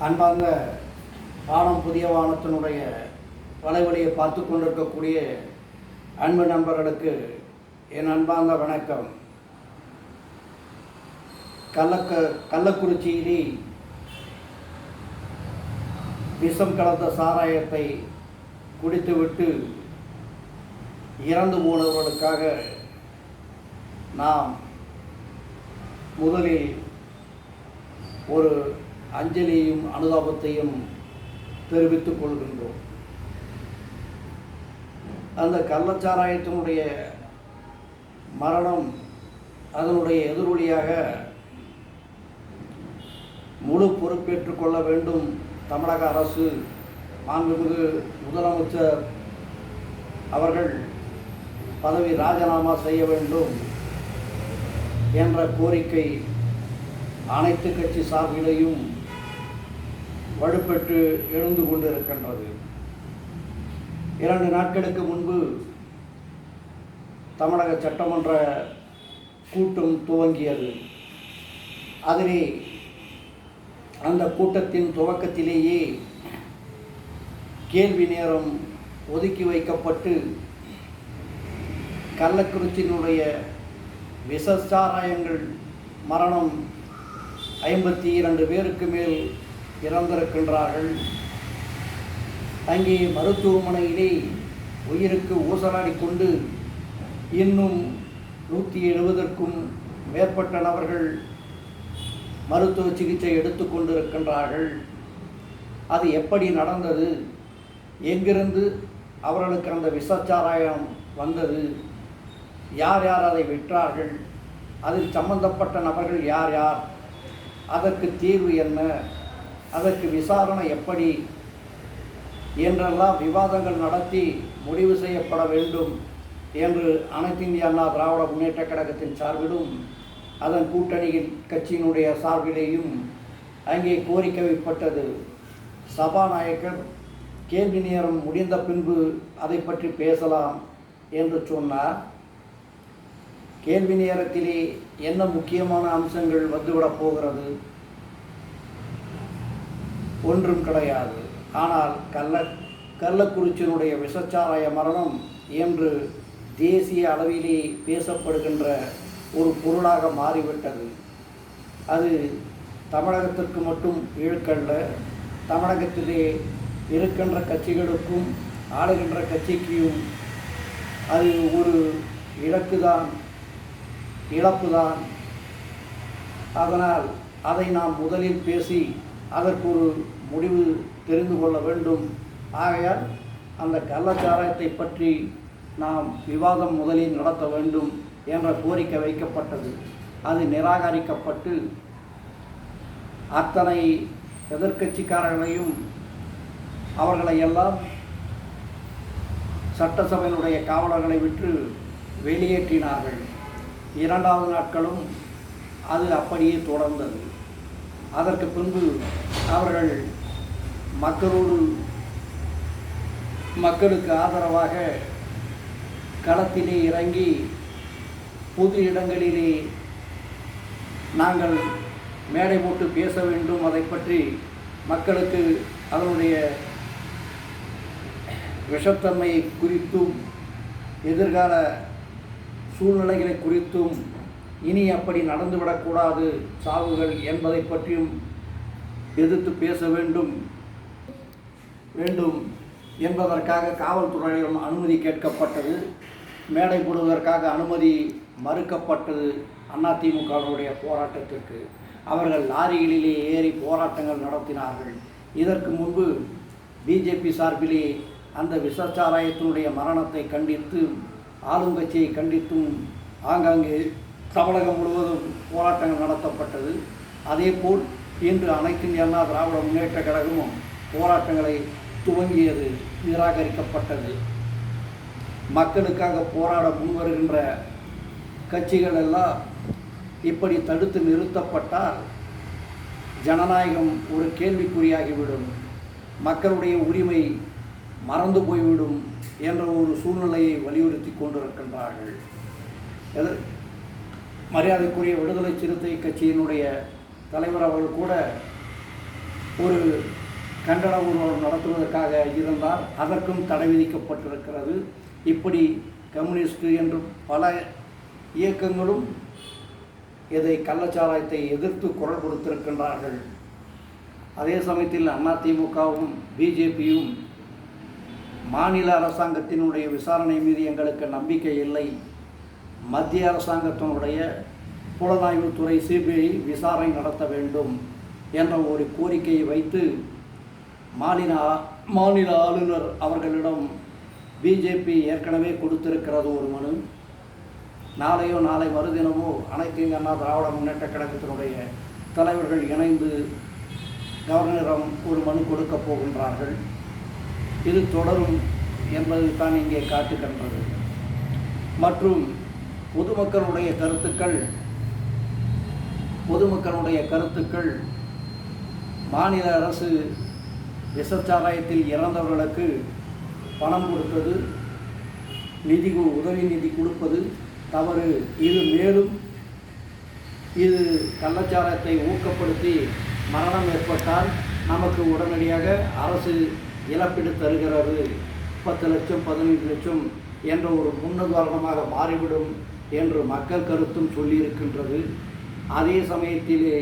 அன்பார்ந்த வானம் புதிய வானத்தினுடைய வலைவலியை பார்த்து கொண்டிருக்கக்கூடிய அன்பு நண்பர்களுக்கு என் அன்பார்ந்த வணக்கம். கள்ளக்குறிச்சியிலே விஷம் கலந்த சாராயத்தை குடித்துவிட்டு இறந்து போனவர்களுக்காக நாம் முதலில் ஒரு அஞ்சலியையும் அனுதாபத்தையும் தெரிவித்துக் கொள்கின்றோம். அந்த கள்ளச்சாராயத்தினுடைய மரணம் அதனுடைய எதிரொலியாக முழு பொறுப்பேற்றுக் கொள்ள வேண்டும் தமிழக அரசு, மாண்புமிகு முதலமைச்சர் அவர்கள் பதவி ராஜினாமா செய்ய வேண்டும் என்ற கோரிக்கை அனைத்து கட்சி சார்பிலையும் வலுப்பெற்று எழுந்து கொண்டிருக்கின்றது. 2 நாட்களுக்கு முன்பு தமிழக சட்டமன்ற கூட்டம் துவங்கியது. அதிலே அந்த கூட்டத்தின் துவக்கத்திலேயே கேள்வி நேரம் ஒதுக்கி வைக்கப்பட்டு கள்ளக்குறிச்சியினுடைய விஷச்சாராயங்கள் மரணம் 52 பேருக்கு மேல் இறந்திருக்கின்றார்கள். அங்கே மருத்துவமனையிலே உயிருக்கு ஊசலாடி கொண்டு இன்னும் 170க்கும் மேற்பட்ட நபர்கள் மருத்துவ சிகிச்சை எடுத்து கொண்டிருக்கின்றார்கள். அது எப்படி நடந்தது? எங்கிருந்து அவர்களுக்கு அந்த விஷச்சாராயம் வந்தது? யார் யார் அதை விற்றார்கள்? அதில் சம்பந்தப்பட்ட நபர்கள் யார் யார்? அதற்கு தீர்வு என்ன? அதற்கு விசாரணை எப்படி என்றெல்லாம் விவாதங்கள் நடத்தி முடிவு செய்யப்பட வேண்டும் என்று அனைத்து இந்திய அண்ணா திராவிட முன்னேற்ற கழகத்தின் சார்பிலும் அதன் கூட்டணியின் கட்சியினுடைய சார்பிலேயும் அங்கே கோரிக்கை வைக்கப்பட்டது. சபாநாயகர் கேள்வி நேரம் முடிந்த பின்பு அதை பற்றி பேசலாம் என்று சொன்னார். கேள்வி நேரத்திலே என்ன முக்கியமான அம்சங்கள் வந்துவிடப் போகிறது? ஒன்றும் கிடையாது. ஆனால் கள்ளக்குறிச்சியினுடைய விஷச்சாராய மரணம் என்று தேசிய அளவிலே பேசப்படுகின்ற ஒரு பொருளாக மாறிவிட்டது. அது தமிழகத்திற்கு மட்டும் இழுக்கல்ல, தமிழகத்திலே இருக்கின்ற கட்சிகளுக்கும் ஆளுகின்ற கட்சிக்கும் அது ஒரு இழப்புதான். அதனால் அதை நாம் முதலில் பேசி அதற்கு ஒரு முடிவு தெரிந்து கொள்ள வேண்டும். ஆகையால் அந்த கள்ளச்சாராயத்தை பற்றி நாம் விவாதம் முதலில் நடத்த வேண்டும் என்ற கோரிக்கை வைக்கப்பட்டது. அது நிராகரிக்கப்பட்டு அத்தனை எதிர்க்கட்சிக்காரர்களையும் அவர்களை எல்லாம் சட்டசபையினுடைய காவலர்களை விட்டு வெளியேற்றினார்கள். 2வது நாட்களும் அது அப்படியே தொடர்ந்தது. அதற்கு பின்பு அவர்கள் மக்களுக்கு ஆதரவாக களத்திலே இறங்கி பொது இடங்களிலே நாங்கள் மேடை போட்டு பேச வேண்டும், அதை பற்றி மக்களுக்கு அதனுடைய விஷத்தன்மை குறித்தும் எதிர்கால சூழ்நிலைகளை குறித்தும் இனி அப்படி நடந்துவிடக்கூடாது சாவுகள் என்பதை பற்றியும் எதிர்த்து பேச வேண்டும் என்பதற்காக காவல்துறையிடம் அனுமதி கேட்கப்பட்டது. மேடை போடுவதற்காக அனுமதி மறுக்கப்பட்டது. அதிமுகவுடைய போராட்டத்திற்கு அவர்கள் லாரிகளிலே ஏறி போராட்டங்கள் நடத்தினார்கள். இதற்கு முன்பு பிஜேபி சார்பிலே அந்த விஷச்சாராயத்தினுடைய மரணத்தை கண்டித்து ஆளுங்கட்சியை கண்டித்தும் ஆங்காங்கே தமிழகம் முழுவதும் போராட்டங்கள் நடத்தப்பட்டது. அதேபோல் இன்று அனைத்து இந்திய அண்ணா திராவிட முன்னேற்ற கழகமும் போராட்டங்களை துவங்கியது, நிராகரிக்கப்பட்டது. மக்களுக்காக போராட முன்வருகின்ற கட்சிகள் எல்லாம் இப்படி தடுத்து நிறுத்தப்பட்டால் ஜனநாயகம் ஒரு கேள்விக்குறியாகிவிடும், மக்களுடைய உரிமை மறந்து போய்விடும் என்ற ஒரு சூழ்நிலையை வலியுறுத்தி கொண்டிருக்கின்றார்கள். மரியாதைக்குரிய விடுதலை சிறுத்தை கட்சியினுடைய தலைவர் அவர்கள் கூட ஒரு கண்டன ஊர்வலம் நடத்துவதற்காக இருந்தால் அதற்கும் தடை விதிக்கப்பட்டிருக்கிறது. இப்படி கம்யூனிஸ்ட் என்றும் பல இயக்கங்களும் இதை கள்ளச்சாராயத்தை எதிர்த்து குரல் கொடுத்திருக்கின்றார்கள். அதே சமயத்தில் அதிமுகவும் பிஜேபியும் மாநில அரசாங்கத்தினுடைய விசாரணை மீது எங்களுக்கு நம்பிக்கை இல்லை, மத்திய அரசாங்கத்தினுடைய புலனாய்வுத்துறை சிபிஐ விசாரணை நடத்த வேண்டும் என்ற ஒரு கோரிக்கையை வைத்து மாநில ஆளுநர் அவர்களிடம் பிஜேபி ஏற்கனவே கொடுத்திருக்கிறது ஒரு மனு. நாளையோ நாளை மறுதினமோ அனைத்து இந்திய அண்ணா திராவிட முன்னேற்ற கழகத்தினுடைய தலைவர்கள் இணைந்து கவர்னரிடம் ஒரு மனு கொடுக்கப் போகின்றார்கள். இது தொடரும் என்பது தான் இங்கே காட்டுகின்றது. மற்றும் பொதுமக்களுடைய கருத்துக்கள் மாநில அரசு விஷச்சாராயத்தில் இறந்தவர்களுக்கு பணம் கொடுத்தது, உதவி நிதி கொடுப்பது தவறு. இது கள்ளச்சாராயத்தை ஊக்கப்படுத்தி மரணம் ஏற்பட்டால் நமக்கு உடனடியாக அரசு இழப்பீடு தருகிறது, 10 லட்சம் 15 லட்சம் என்ற ஒரு முன்னுதாரணமாக மாறிவிடும் என்று மக்கள் கருத்தும் சொல்லியிருக்கின்றது. அதே சமயத்திலே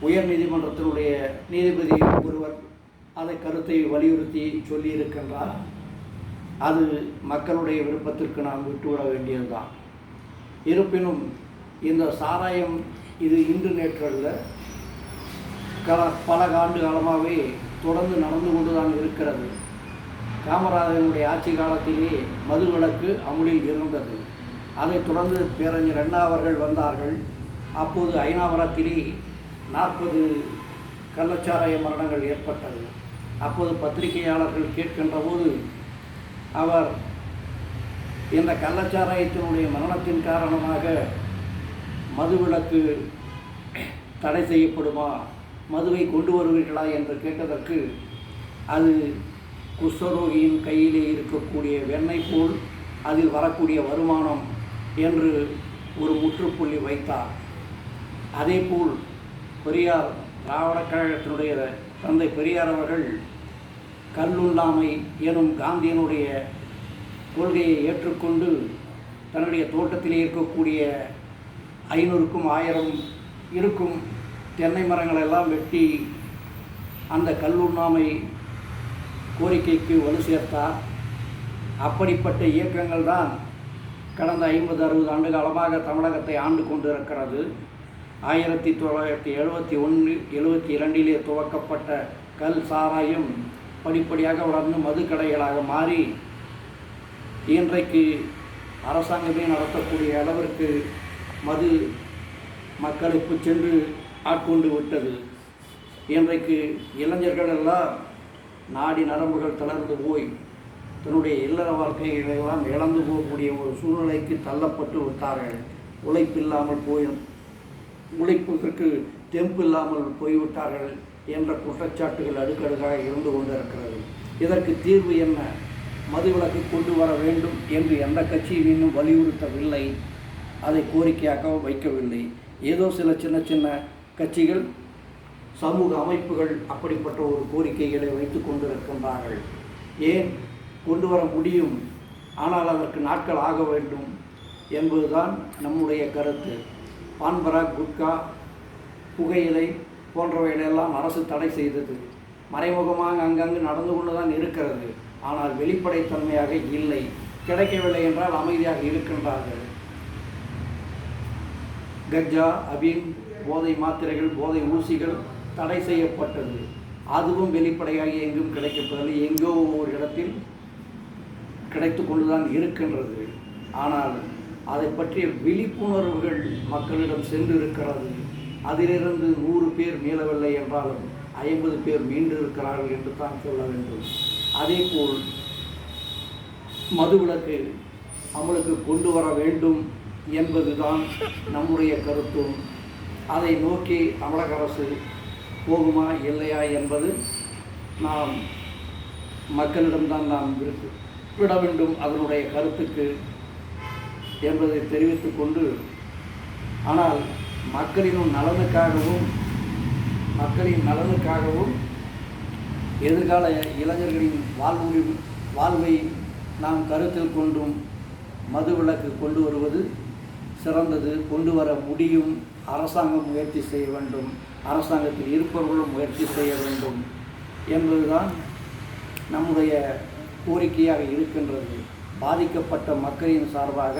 உயர் நீதிமன்றத்தினுடைய நீதிபதி ஒருவர் அதை கருத்தை வலியுறுத்தி சொல்லியிருக்கின்றார். அது மக்களுடைய விருப்பத்திற்கு நாம் விட்டுவிட வேண்டியதுதான். இருப்பினும் இந்த சாராயம் இது இன்று நேற்றல்ல, பல ஆண்டு காலமாகவே தொடர்ந்து நடந்து கொண்டுதான் இருக்கிறது. காமராஜனுடைய ஆட்சி காலத்திலே மதுவிலக்கு அமுலில் இருந்தது. அதைத் தொடர்ந்து பேரறிஞர் அண்ணா அவர்கள் வந்தார்கள். அப்போது ஐநாவரத்திலே 40 கள்ளச்சாராய மரணங்கள் ஏற்பட்டது. அப்போது பத்திரிகையாளர்கள் கேட்கின்ற போது அவர் இந்த கள்ளச்சாராயத்தினுடைய மரணத்தின் காரணமாக மதுவிலக்கு தடை செய்யப்படுமா, மதுவை கொண்டு வருவீர்களா என்று கேட்டதற்கு அது குஷ்டரோகியின் கையிலே இருக்கக்கூடிய வெண்ணெய் போல் அதில் வரக்கூடிய வருமானம் என்று ஒரு முற்றுப்புள்ளி வைத்தார். அதேபோல் பெரியார் திராவிட கழகத்தினுடைய தந்தை பெரியார் அவர்கள் கல்லுண்ணாமை எனும் காந்தியினுடைய கொள்கையை ஏற்றுக்கொண்டு தன்னுடைய தோட்டத்திலே இருக்கக்கூடிய 500க்கும் 1000 இருக்கும் தென்னை மரங்களெல்லாம் வெட்டி அந்த கல்லுண்ணாமை கோரிக்கைக்கு வலு சேர்த்தார். அப்படிப்பட்ட இயக்கங்கள் தான் கடந்த 50-60 ஆண்டு காலமாக தமிழகத்தை ஆண்டு கொண்டிருக்கிறது. 1971-72 துவக்கப்பட்ட கல் சாராயம் படிப்படியாக வளர்ந்து மதுக்கடைகளாக மாறி இன்றைக்கு அரசாங்கமே நடத்தக்கூடிய அளவிற்கு மது மக்களுக்கு சென்று ஆட்கொண்டு விட்டது. இன்றைக்கு இளைஞர்கள் எல்லாம் நாடி நரம்புகள் தளர்ந்து போய் தன்னுடைய இல்லற வாழ்க்கைகளெல்லாம் இழந்து போகக்கூடிய ஒரு சூழ்நிலைக்கு தள்ளப்பட்டு விட்டார்கள். உழைப்பதற்கு தெம்பு இல்லாமல் போய்விட்டார்கள் என்ற குற்றச்சாட்டுகள் அடுக்கடுக்காக இருந்து கொண்டிருக்கிறது. இதற்கு தீர்வு என்ன? மதுவிலக்கு கொண்டு வர வேண்டும் என்று எந்த கட்சியும் இன்னும் வலியுறுத்தவில்லை, அதை கோரிக்கையாக வைக்கவில்லை. ஏதோ சில சின்ன சின்ன கட்சிகள், சமூக அமைப்புகள் அப்படிப்பட்ட ஒரு கோரிக்கைகளை வைத்து கொண்டிருக்கின்றார்கள். ஏன் கொண்டு வர முடியும், ஆனால் அதற்கு நாட்கள் ஆக வேண்டும் என்பதுதான் நம்முடைய கருத்து. பான்பராக், குட்கா, புகையிலை போன்றவைகளெல்லாம் அரசு தடை செய்தது. மறைமுகமாக அங்கங்கு நடந்து கொண்டு தான் இருக்கிறது. ஆனால் வெளிப்படைத்தன்மையாக இல்லை. கிடைக்கவில்லை என்றால் அமைதியாக இருக்கின்றார்கள். கஜா, அபீன், போதை மாத்திரைகள், போதை ஊசிகள் தடை செய்யப்பட்டது. அதுவும் வெளிப்படையாக எங்கும் கிடைக்கப்படவில்லை. எங்கோ ஒரு இடத்தில் கிடைத்து கொண்டுதான் இருக்கின்றது. ஆனால் அதை பற்றிய விழிப்புணர்வுகள் மக்களிடம் சென்று இருக்கிறது. அதிலிருந்து 100 பேர் மீளவில்லை என்றாலும் 50 பேர் மீண்டு இருக்கிறார்கள் என்று தான் சொல்ல வேண்டும். அதேபோல் மதுவிலக்கு அமலுக்கு கொண்டு வர வேண்டும் என்பதுதான் நம்முடைய கருத்தும். அதை நோக்கி தமிழக அரசு போகுமா இல்லையா என்பது நாம் மக்களிடம்தான் நாம் விட வேண்டும் அதனுடைய கருத்துக்கு என்பதை தெரிவித்து கொண்டு, ஆனால் மக்களின் நலனுக்காகவும் மக்களின் நலனுக்காகவும் எதிர்கால இளைஞர்களின் வாழ்வை நாம் கருத்தில் கொண்டும் மதுவிலக்கு கொண்டு வருவது சிறந்தது. கொண்டு வர முடியும். அரசாங்கம் முயற்சி செய்ய வேண்டும், அரசாங்கத்தில் இருப்பவர்களும் முயற்சி செய்ய வேண்டும் என்பதுதான் நம்முடைய கோரிக்கையாக இருக்கின்றது. பாதிக்கப்பட்ட மக்களின் சார்பாக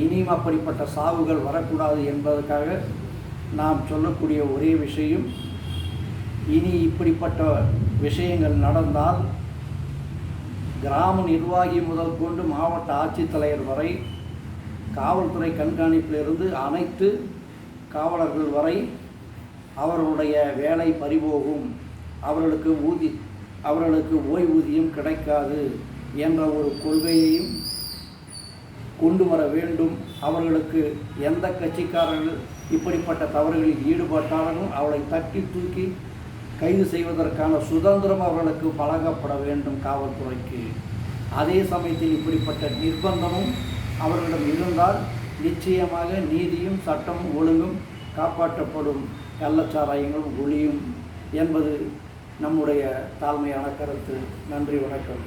இனியும் அப்படிப்பட்ட சாவுகள் வரக்கூடாது என்பதற்காக நாம் சொல்லக்கூடிய ஒரே விஷயம், இனி இப்படிப்பட்ட விஷயங்கள் நடந்தால் கிராம நிர்வாகி முதல் கொண்டு மாவட்ட ஆட்சித்தலைவர் வரை, காவல்துறை கண்காணிப்பிலிருந்து அனைத்து காவலர்கள் வரை அவர்களுடைய வேலை பறிபோகும், அவர்களுக்கு ஓய்வூதியம் கிடைக்காது என்ற ஒரு கொள்கையையும் கொண்டு வர வேண்டும். அவர்களுக்கு எந்த கட்சிக்காரர்கள் இப்படிப்பட்ட தவறுகளில் ஈடுபட்டாலும் அவளை தட்டி தூக்கி கைது செய்வதற்கான சுதந்திரம் அவர்களுக்கு வழங்கப்பட வேண்டும் காவல்துறைக்கு. அதே சமயத்தில் இப்படிப்பட்ட நிர்பந்தமும் அவர்களிடம் இருந்தால் நிச்சயமாக நீதியும் சட்டமும் ஒழுங்கும் காப்பாற்றப்படும், கள்ளச்சாராயங்களும் ஒழியும் என்பது நம்முடைய தாழ்மையான கருத்து. நன்றி, வணக்கம்.